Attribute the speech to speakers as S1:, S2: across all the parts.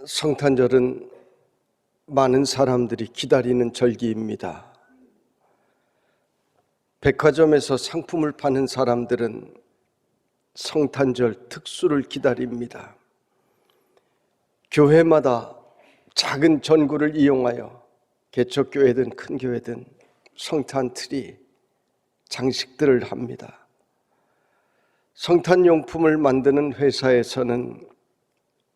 S1: 성탄절은 많은 사람들이 기다리는 절기입니다. 백화점에서 상품을 파는 사람들은 성탄절 특수를 기다립니다. 교회마다 작은 전구를 이용하여 개척교회든 큰 교회든 성탄 트리, 장식들을 합니다. 성탄용품을 만드는 회사에서는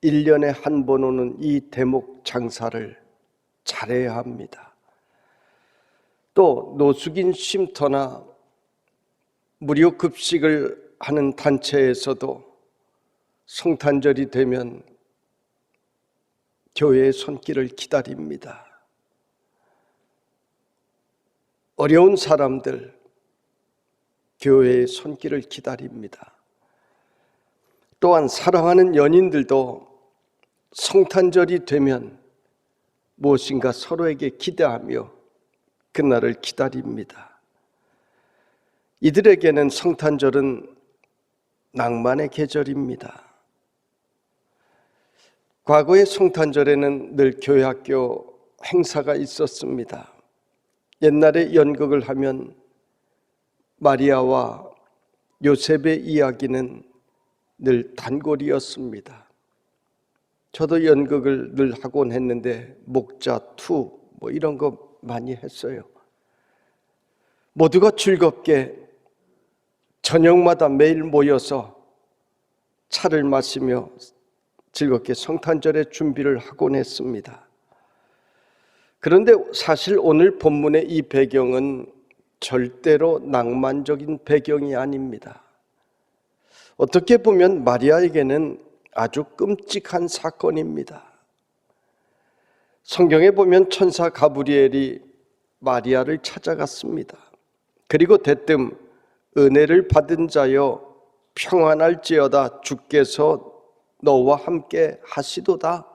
S1: 1년에 한 번 오는 이 대목 장사를 잘해야 합니다. 또 노숙인 쉼터나 무료 급식을 하는 단체에서도 성탄절이 되면 교회의 손길을 기다립니다. 어려운 사람들, 교회의 손길을 기다립니다. 또한 사랑하는 연인들도 성탄절이 되면 무엇인가 서로에게 기대하며 그날을 기다립니다. 이들에게는 성탄절은 낭만의 계절입니다. 과거의 성탄절에는 늘 교회학교 행사가 있었습니다. 옛날에 연극을 하면 마리아와 요셉의 이야기는 늘 단골이었습니다. 저도 연극을 늘 하곤 했는데 목자, 투 이런 거 많이 했어요. 모두가 즐겁게 저녁마다 매일 모여서 차를 마시며 즐겁게 성탄절의 준비를 하곤 했습니다. 그런데 사실 오늘 본문의 이 배경은 절대로 낭만적인 배경이 아닙니다. 어떻게 보면 마리아에게는 아주 끔찍한 사건입니다. 성경에 보면 천사 가브리엘이 마리아를 찾아갔습니다. 그리고 대뜸 은혜를 받은 자여 평안할지어다 주께서 너와 함께 하시도다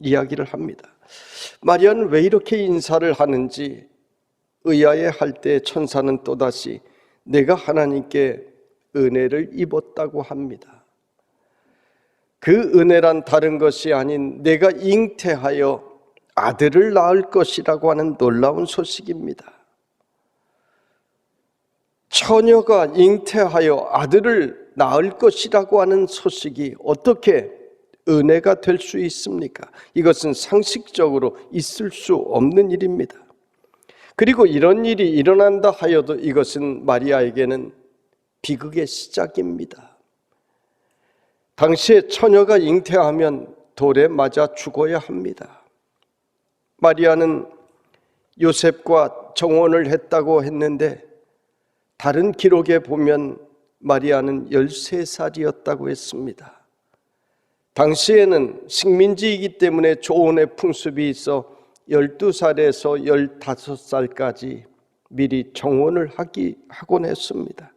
S1: 이야기를 합니다. 마리아는 왜 이렇게 인사를 하는지 의아해할 때 천사는 또다시 내가 하나님께 은혜를 입었다고 합니다. 그 은혜란 다른 것이 아닌 내가 잉태하여 아들을 낳을 것이라고 하는 놀라운 소식입니다. 처녀가 잉태하여 아들을 낳을 것이라고 하는 소식이 어떻게 은혜가 될 수 있습니까? 이것은 상식적으로 있을 수 없는 일입니다. 그리고 이런 일이 일어난다 하여도 이것은 마리아에게는 비극의 시작입니다. 당시에 처녀가 잉태하면 돌에 맞아 죽어야 합니다. 마리아는 요셉과 정혼을 했다고 했는데 다른 기록에 보면 마리아는 13살이었다고 했습니다. 당시에는 식민지이기 때문에 조혼의 풍습이 있어 12살에서 15살까지 미리 정혼을 하곤 했습니다.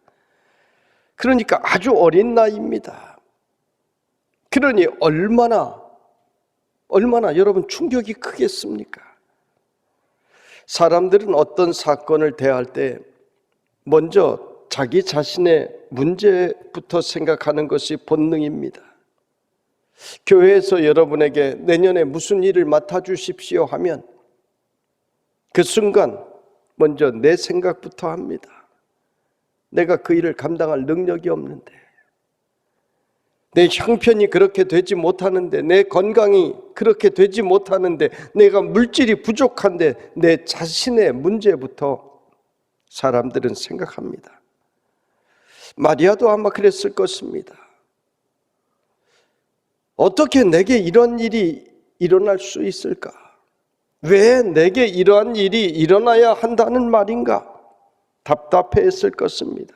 S1: 그러니까 아주 어린 나이입니다. 그러니 얼마나 여러분 충격이 크겠습니까? 사람들은 어떤 사건을 대할 때 먼저 자기 자신의 문제부터 생각하는 것이 본능입니다. 교회에서 여러분에게 내년에 무슨 일을 맡아주십시오 하면 그 순간 먼저 내 생각부터 합니다. 내가 그 일을 감당할 능력이 없는데, 내 형편이 그렇게 되지 못하는데, 내 건강이 그렇게 되지 못하는데, 내가 물질이 부족한데, 내 자신의 문제부터 사람들은 생각합니다. 마리아도 아마 그랬을 것입니다. 어떻게 내게 이런 일이 일어날 수 있을까? 왜 내게 이러한 일이 일어나야 한다는 말인가? 답답해했을 것입니다.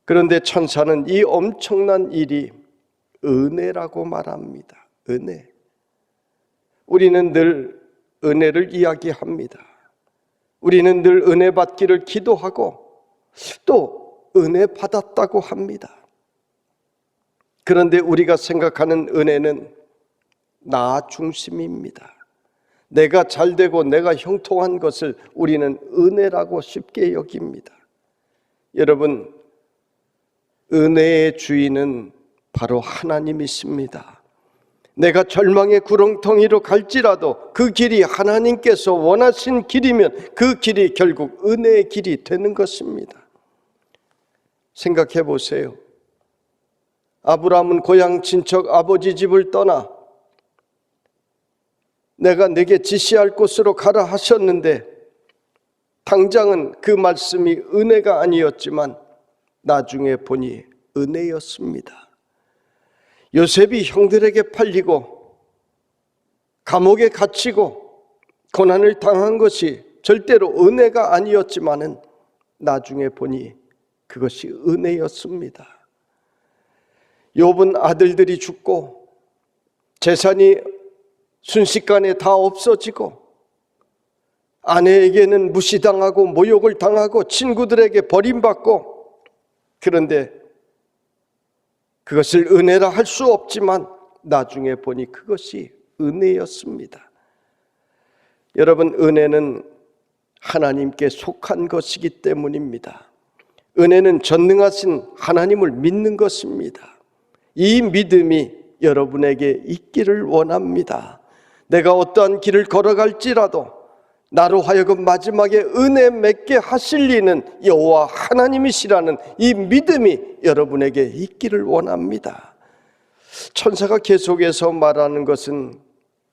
S1: 그런데 천사는 이 엄청난 일이 은혜라고 말합니다. 은혜. 우리는 늘 은혜를 이야기합니다. 우리는 늘 은혜 받기를 기도하고 또 은혜 받았다고 합니다. 그런데 우리가 생각하는 은혜는 나 중심입니다. 내가 잘되고 내가 형통한 것을 우리는 은혜라고 쉽게 여깁니다. 여러분, 은혜의 주인은 바로 하나님이십니다. 내가 절망의 구렁텅이로 갈지라도 그 길이 하나님께서 원하신 길이면 그 길이 결국 은혜의 길이 되는 것입니다. 생각해 보세요. 아브라함은 고향 친척 아버지 집을 떠나 내가 네게 지시할 곳으로 가라 하셨는데 당장은 그 말씀이 은혜가 아니었지만 나중에 보니 은혜였습니다. 요셉이 형들에게 팔리고 감옥에 갇히고 고난을 당한 것이 절대로 은혜가 아니었지만은 나중에 보니 그것이 은혜였습니다. 욥은 아들들이 죽고 재산이 순식간에 다 없어지고 아내에게는 무시당하고 모욕을 당하고 친구들에게 버림받고, 그런데 그것을 은혜라 할 수 없지만 나중에 보니 그것이 은혜였습니다. 여러분, 은혜는 하나님께 속한 것이기 때문입니다. 은혜는 전능하신 하나님을 믿는 것입니다. 이 믿음이 여러분에게 있기를 원합니다. 내가 어떠한 길을 걸어갈지라도 나로 하여금 마지막에 은혜 맺게 하실 이는 여호와 하나님이시라는 이 믿음이 여러분에게 있기를 원합니다. 천사가 계속해서 말하는 것은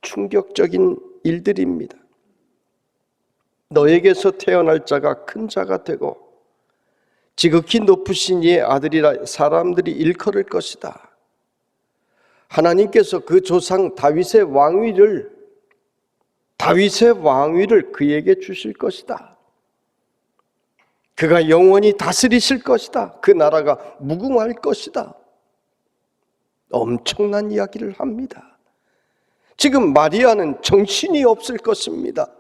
S1: 충격적인 일들입니다. 너에게서 태어날 자가 큰 자가 되고 지극히 높으신 이의 아들이라 사람들이 일컬을 것이다. 하나님께서 그 조상 다윗의 왕위를 그에게 주실 것이다. 그가 영원히 다스리실 것이다. 그 나라가 무궁할 것이다. 엄청난 이야기를 합니다. 지금 마리아는 정신이 없을 것입니다.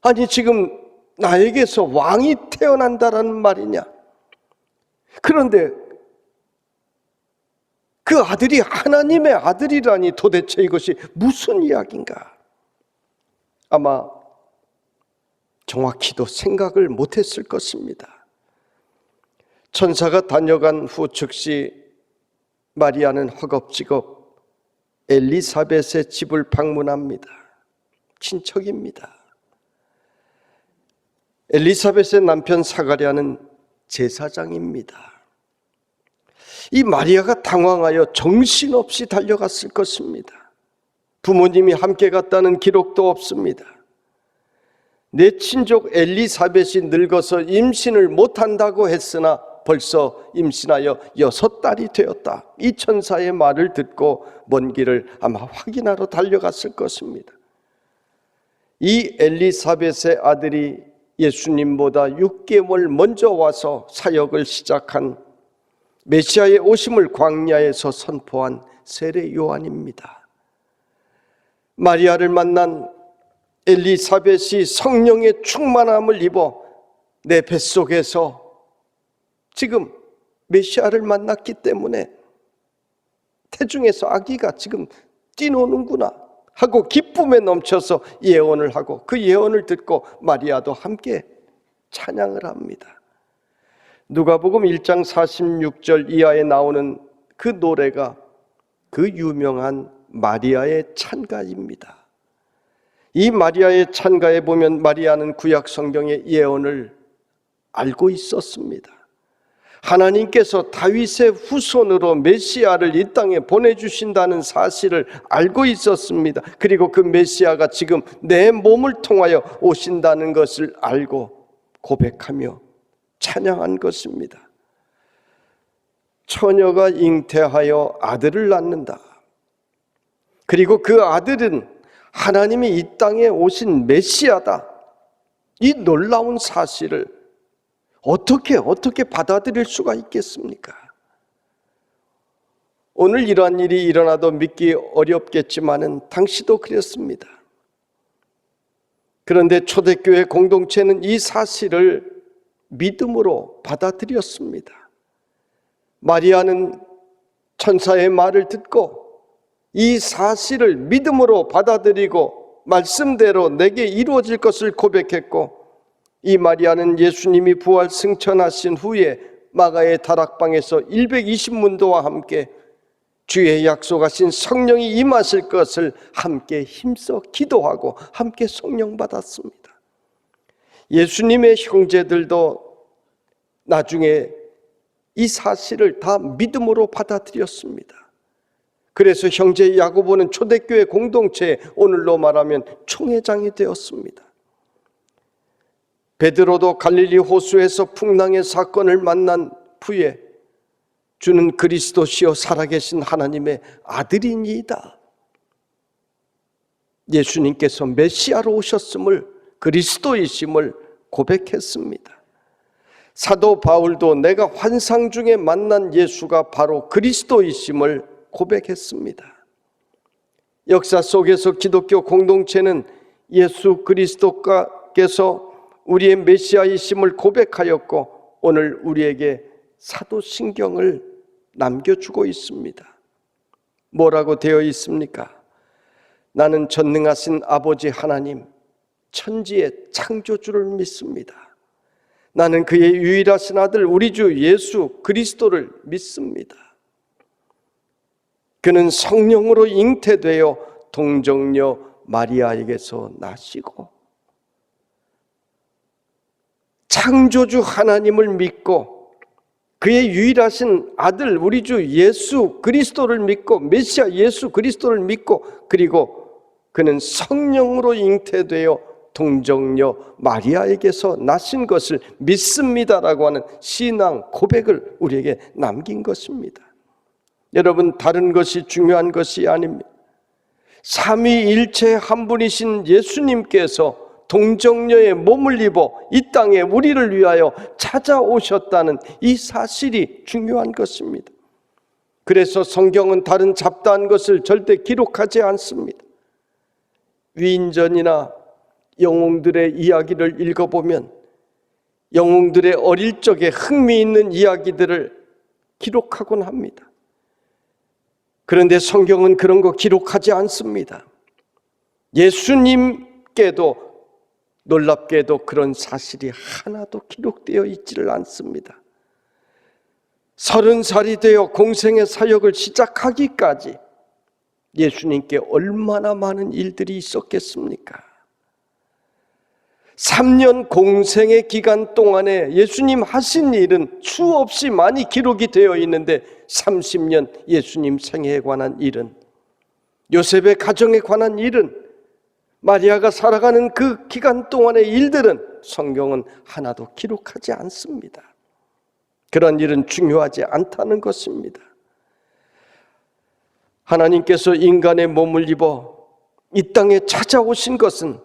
S1: 아니, 지금 나에게서 왕이 태어난다라는 말이냐? 그런데 그 아들이 하나님의 아들이라니 도대체 이것이 무슨 이야기인가? 아마 정확히도 생각을 못했을 것입니다. 천사가 다녀간 후 즉시 마리아는 허겁지겁 엘리사벳의 집을 방문합니다. 친척입니다. 엘리사벳의 남편 사가랴는 제사장입니다. 이 마리아가 당황하여 정신없이 달려갔을 것입니다. 부모님이 함께 갔다는 기록도 없습니다. 내 친족 엘리사벳이 늙어서 임신을 못한다고 했으나 벌써 임신하여 6달이 되었다. 이 천사의 말을 듣고 먼 길을 아마 확인하러 달려갔을 것입니다. 이 엘리사벳의 아들이 예수님보다 6개월 먼저 와서 사역을 시작한 메시아의 오심을 광야에서 선포한 세례 요한입니다. 마리아를 만난 엘리사벳이 성령의 충만함을 입어 내 뱃속에서 지금 메시아를 만났기 때문에 태중에서 아기가 지금 뛰노는구나 하고 기쁨에 넘쳐서 예언을 하고, 그 예언을 듣고 마리아도 함께 찬양을 합니다. 누가복음 1장 46절 이하에 나오는 그 노래가 그 유명한 마리아의 찬가입니다. 이 마리아의 찬가에 보면 마리아는 구약 성경의 예언을 알고 있었습니다. 하나님께서 다윗의 후손으로 메시아를 이 땅에 보내주신다는 사실을 알고 있었습니다. 그리고 그 메시아가 지금 내 몸을 통하여 오신다는 것을 알고 고백하며 찬양한 것입니다. 처녀가 잉태하여 아들을 낳는다. 그리고 그 아들은 하나님이 이 땅에 오신 메시아다. 이 놀라운 사실을 어떻게 받아들일 수가 있겠습니까? 오늘 이러한 일이 일어나도 믿기 어렵겠지만은 당시도 그랬습니다. 그런데 초대교회 공동체는 이 사실을 믿음으로 받아들였습니다. 마리아는 천사의 말을 듣고 이 사실을 믿음으로 받아들이고 말씀대로 내게 이루어질 것을 고백했고, 이 마리아는 예수님이 부활 승천하신 후에 마가의 다락방에서 120문도와 함께 주의 약속하신 성령이 임하실 것을 함께 힘써 기도하고 함께 성령 받았습니다. 예수님의 형제들도 나중에 이 사실을 다 믿음으로 받아들였습니다. 그래서 형제 야고보는 초대교회 공동체에 오늘로 말하면 총회장이 되었습니다. 베드로도 갈릴리 호수에서 풍랑의 사건을 만난 후에 주는 그리스도시요 살아계신 하나님의 아들이니이다, 예수님께서 메시아로 오셨음을, 그리스도이심을 고백했습니다. 사도 바울도 내가 환상 중에 만난 예수가 바로 그리스도이심을 고백했습니다. 역사 속에서 기독교 공동체는 예수 그리스도께서 우리의 메시아이심을 고백하였고 오늘 우리에게 사도신경을 남겨주고 있습니다. 뭐라고 되어 있습니까? 나는 전능하신 아버지 하나님, 천지의 창조주를 믿습니다. 나는 그의 유일하신 아들 우리 주 예수 그리스도를 믿습니다. 그는 성령으로 잉태되어 동정녀 마리아에게서 나시고 창조주 하나님을 믿고 그의 유일하신 아들 우리 주 예수 그리스도를 믿고 메시아 예수 그리스도를 믿고 그리고 그는 성령으로 잉태되어 동정녀 마리아에게서 나신 것을 믿습니다라고 하는 신앙 고백을 우리에게 남긴 것입니다. 여러분, 다른 것이 중요한 것이 아닙니다. 삼위일체 한 분이신 예수님께서 동정녀의 몸을 입어 이 땅에 우리를 위하여 찾아오셨다는 이 사실이 중요한 것입니다. 그래서 성경은 다른 잡다한 것을 절대 기록하지 않습니다. 위인전이나 영웅들의 이야기를 읽어보면 영웅들의 어릴 적에 흥미있는 이야기들을 기록하곤 합니다. 그런데 성경은 그런 거 기록하지 않습니다. 예수님께도 놀랍게도 그런 사실이 하나도 기록되어 있지를 않습니다. 30살이 되어 공생의 사역을 시작하기까지 예수님께 얼마나 많은 일들이 있었겠습니까? 3년 공생의 기간 동안에 예수님 하신 일은 수없이 많이 기록이 되어 있는데 30년 예수님 생애에 관한 일은, 요셉의 가정에 관한 일은, 마리아가 살아가는 그 기간 동안의 일들은 성경은 하나도 기록하지 않습니다. 그런 일은 중요하지 않다는 것입니다. 하나님께서 인간의 몸을 입어 이 땅에 찾아오신 것은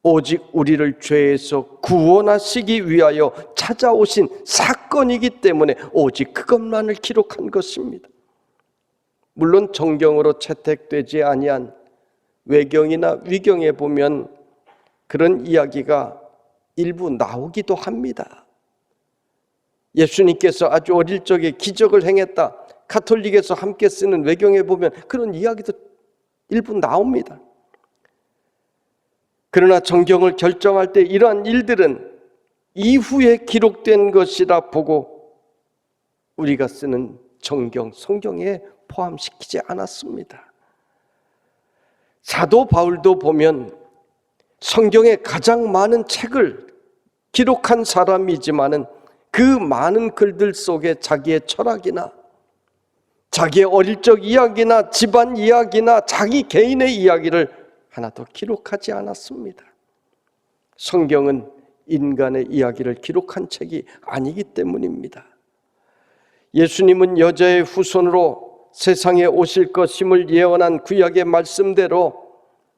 S1: 오직 우리를 죄에서 구원하시기 위하여 찾아오신 사건이기 때문에 오직 그것만을 기록한 것입니다. 물론 정경으로 채택되지 아니한 외경이나 위경에 보면 그런 이야기가 일부 나오기도 합니다. 예수님께서 아주 어릴 적에 기적을 행했다, 가톨릭에서 함께 쓰는 외경에 보면 그런 이야기도 일부 나옵니다. 그러나 정경을 결정할 때 이러한 일들은 이후에 기록된 것이라 보고 우리가 쓰는 정경, 성경에 포함시키지 않았습니다. 사도 바울도 보면 성경에 가장 많은 책을 기록한 사람이지만은 그 많은 글들 속에 자기의 철학이나 자기의 어릴 적 이야기나 집안 이야기나 자기 개인의 이야기를 하나도 기록하지 않았습니다. 성경은 인간의 이야기를 기록한 책이 아니기 때문입니다. 예수님은 여자의 후손으로 세상에 오실 것임을 예언한 구약의 말씀대로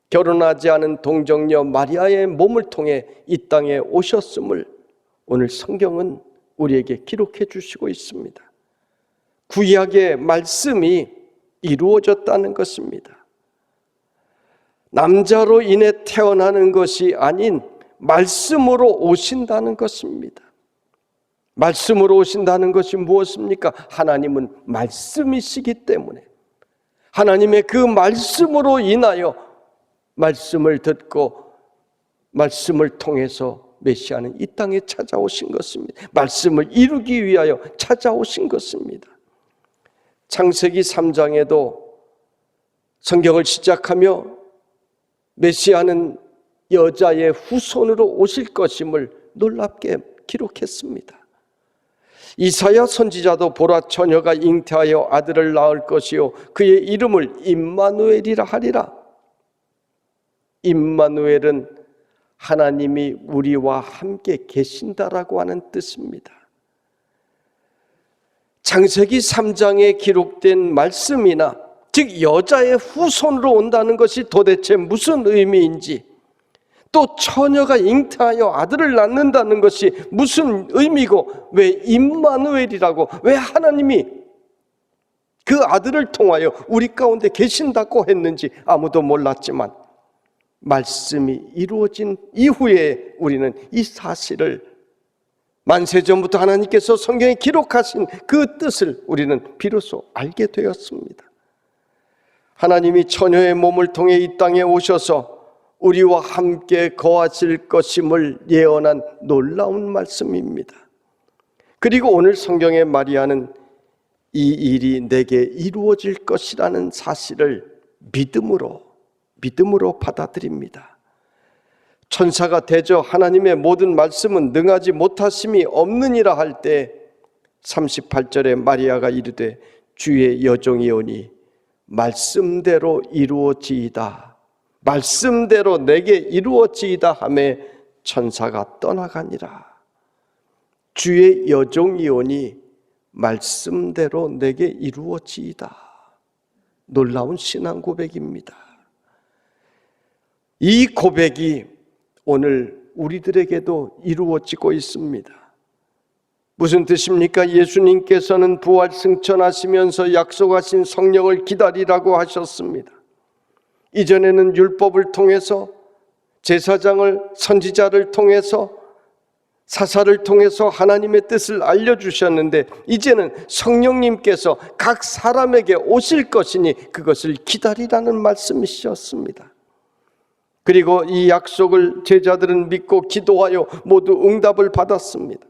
S1: 결혼하지 않은 동정녀 마리아의 몸을 통해 이 땅에 오셨음을 오늘 성경은 우리에게 기록해 주시고 있습니다. 구약의 말씀이 이루어졌다는 것입니다. 남자로 인해 태어나는 것이 아닌 말씀으로 오신다는 것입니다. 말씀으로 오신다는 것이 무엇입니까? 하나님은 말씀이시기 때문에 하나님의 그 말씀으로 인하여 말씀을 듣고 말씀을 통해서 메시아는 이 땅에 찾아오신 것입니다. 말씀을 이루기 위하여 찾아오신 것입니다. 창세기 3장에도 성경을 시작하며 메시아는 여자의 후손으로 오실 것임을 놀랍게 기록했습니다. 이사야 선지자도 보라, 처녀가 잉태하여 아들을 낳을 것이요 그의 이름을 임마누엘이라 하리라. 임마누엘은 하나님이 우리와 함께 계신다라고 하는 뜻입니다. 창세기 3장에 기록된 말씀이나 즉 여자의 후손으로 온다는 것이 도대체 무슨 의미인지, 또 처녀가 잉태하여 아들을 낳는다는 것이 무슨 의미고, 왜 임마누엘이라고, 왜 하나님이 그 아들을 통하여 우리 가운데 계신다고 했는지 아무도 몰랐지만 말씀이 이루어진 이후에 우리는 이 사실을, 만세전부터 하나님께서 성경에 기록하신 그 뜻을 우리는 비로소 알게 되었습니다. 하나님이 처녀의 몸을 통해 이 땅에 오셔서 우리와 함께 거하실 것임을 예언한 놀라운 말씀입니다. 그리고 오늘 성경의 마리아는 이 일이 내게 이루어질 것이라는 사실을 믿음으로 받아들입니다. 천사가 대저 하나님의 모든 말씀은 능하지 못하심이 없느니라 할 때 38절에 마리아가 이르되 주의 여종이오니 말씀대로 이루어지이다, 말씀대로 내게 이루어지이다 하매 천사가 떠나가니라. 주의 여종이오니 말씀대로 내게 이루어지이다. 놀라운 신앙 고백입니다. 이 고백이 오늘 우리들에게도 이루어지고 있습니다. 무슨 뜻입니까? 예수님께서는 부활 승천하시면서 약속하신 성령을 기다리라고 하셨습니다. 이전에는 율법을 통해서, 제사장을, 선지자를 통해서, 사사를 통해서 하나님의 뜻을 알려주셨는데 이제는 성령님께서 각 사람에게 오실 것이니 그것을 기다리라는 말씀이셨습니다. 그리고 이 약속을 제자들은 믿고 기도하여 모두 응답을 받았습니다.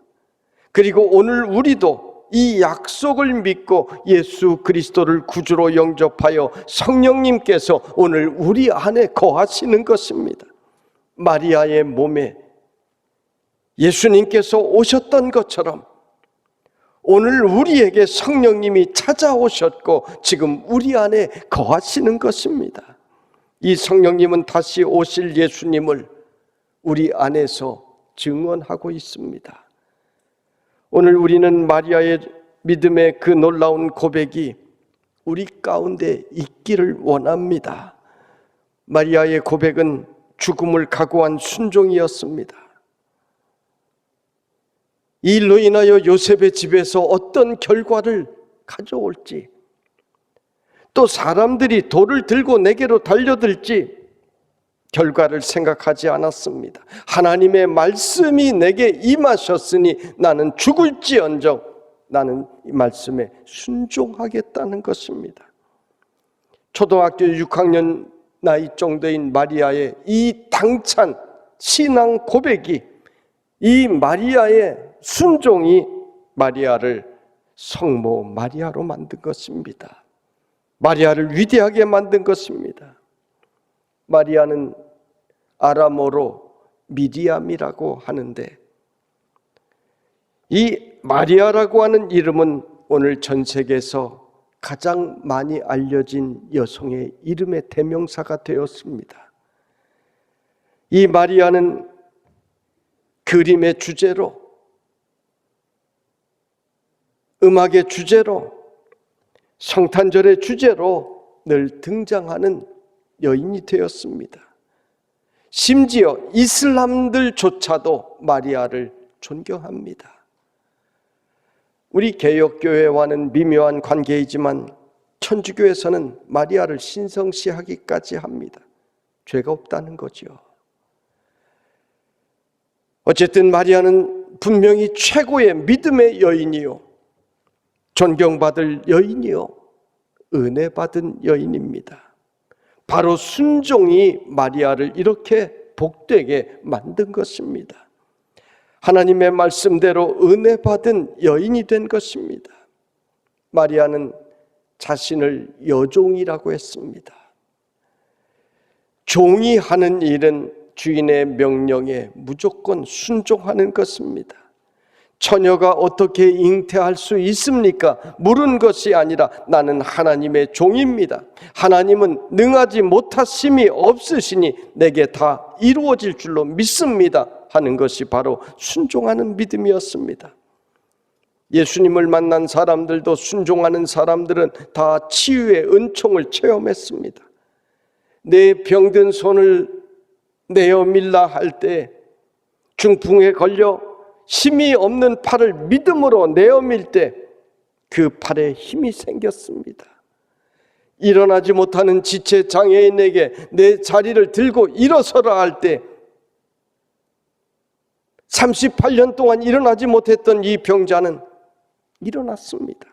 S1: 그리고 오늘 우리도 이 약속을 믿고 예수 그리스도를 구주로 영접하여 성령님께서 오늘 우리 안에 거하시는 것입니다. 마리아의 몸에 예수님께서 오셨던 것처럼 오늘 우리에게 성령님이 찾아오셨고 지금 우리 안에 거하시는 것입니다. 이 성령님은 다시 오실 예수님을 우리 안에서 증언하고 있습니다. 오늘 우리는 마리아의 믿음의 그 놀라운 고백이 우리 가운데 있기를 원합니다. 마리아의 고백은 죽음을 각오한 순종이었습니다. 이 일로 인하여 요셉의 집에서 어떤 결과를 가져올지, 또 사람들이 돌을 들고 내게로 달려들지 결과를 생각하지 않았습니다. 하나님의 말씀이 내게 임하셨으니 나는 죽을지언정 나는 이 말씀에 순종하겠다는 것입니다. 초등학교 6학년 나이 정도인 마리아의 이 당찬 신앙 고백이, 이 마리아의 순종이 마리아를 성모 마리아로 만든 것입니다. 마리아를 위대하게 만든 것입니다. 마리아는 아람어로 미리암이라고 하는데, 이 마리아라고 하는 이름은 오늘 전 세계에서 가장 많이 알려진 여성의 이름의 대명사가 되었습니다. 이 마리아는 그림의 주제로, 음악의 주제로, 성탄절의 주제로 늘 등장하는 여인이 되었습니다. 심지어 이슬람들조차도 마리아를 존경합니다. 우리 개혁교회와는 미묘한 관계이지만 천주교에서는 마리아를 신성시하기까지 합니다. 죄가 없다는 거죠. 어쨌든 마리아는 분명히 최고의 믿음의 여인이요, 존경받을 여인이요, 은혜받은 여인입니다. 바로 순종이 마리아를 이렇게 복되게 만든 것입니다. 하나님의 말씀대로 은혜받은 여인이 된 것입니다. 마리아는 자신을 여종이라고 했습니다. 종이 하는 일은 주인의 명령에 무조건 순종하는 것입니다. 처녀가 어떻게 잉태할 수 있습니까? 물은 것이 아니라 나는 하나님의 종입니다. 하나님은 능하지 못하심이 없으시니 내게 다 이루어질 줄로 믿습니다 하는 것이 바로 순종하는 믿음이었습니다. 예수님을 만난 사람들도, 순종하는 사람들은 다 치유의 은총을 체험했습니다. 내 병든 손을 내어 밀라 할 때, 중풍에 걸려 힘이 없는 팔을 믿음으로 내어 밀 때 그 팔에 힘이 생겼습니다. 일어나지 못하는 지체 장애인에게 내 자리를 들고 일어서라 할 때 38년 동안 일어나지 못했던 이 병자는 일어났습니다.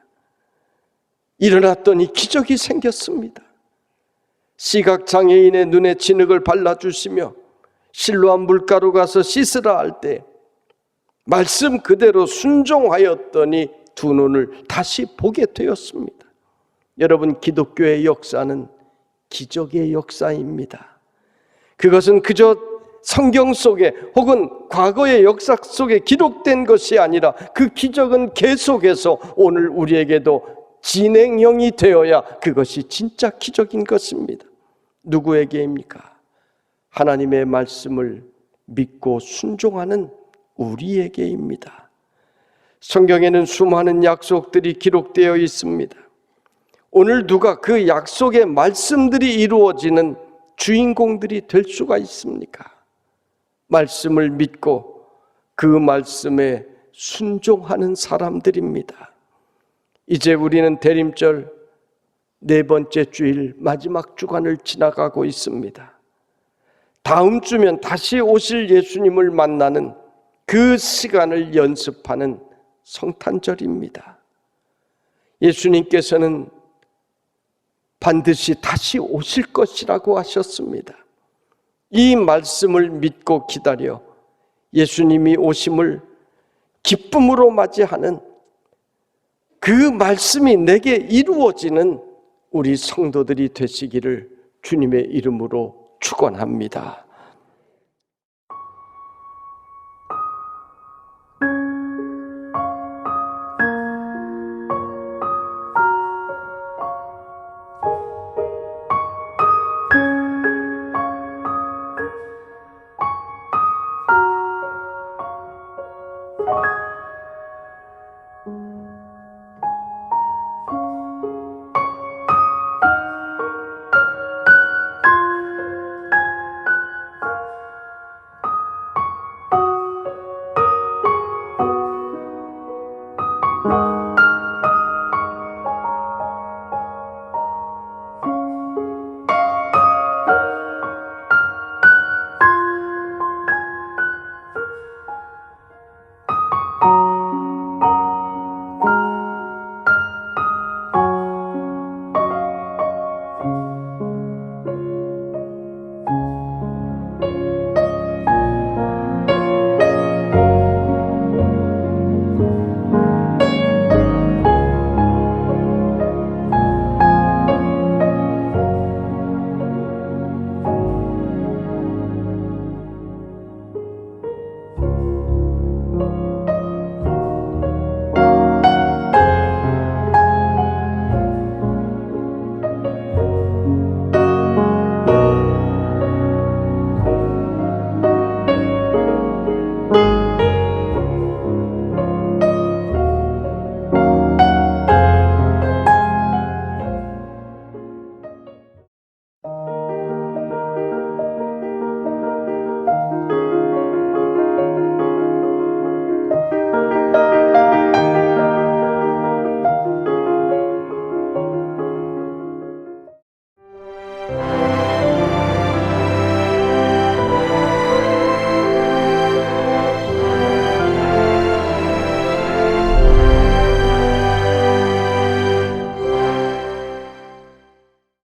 S1: 일어났더니 기적이 생겼습니다. 시각장애인의 눈에 진흙을 발라주시며 실로암 물가로 가서 씻으라 할 때 말씀 그대로 순종하였더니 두 눈을 다시 보게 되었습니다. 여러분, 기독교의 역사는 기적의 역사입니다. 그것은 그저 성경 속에 혹은 과거의 역사 속에 기록된 것이 아니라 그 기적은 계속해서 오늘 우리에게도 진행형이 되어야 그것이 진짜 기적인 것입니다. 누구에게입니까? 하나님의 말씀을 믿고 순종하는 우리에게입니다. 성경에는 수많은 약속들이 기록되어 있습니다. 오늘 누가 그 약속의 말씀들이 이루어지는 주인공들이 될 수가 있습니까? 말씀을 믿고 그 말씀에 순종하는 사람들입니다. 이제 우리는 대림절 4번째 주일 마지막 주간을 지나가고 있습니다. 다음 주면 다시 오실 예수님을 만나는 그 시간을 연습하는 성탄절입니다. 예수님께서는 반드시 다시 오실 것이라고 하셨습니다. 이 말씀을 믿고 기다려 예수님이 오심을 기쁨으로 맞이하는 그 말씀이 내게 이루어지는 우리 성도들이 되시기를 주님의 이름으로 축원합니다.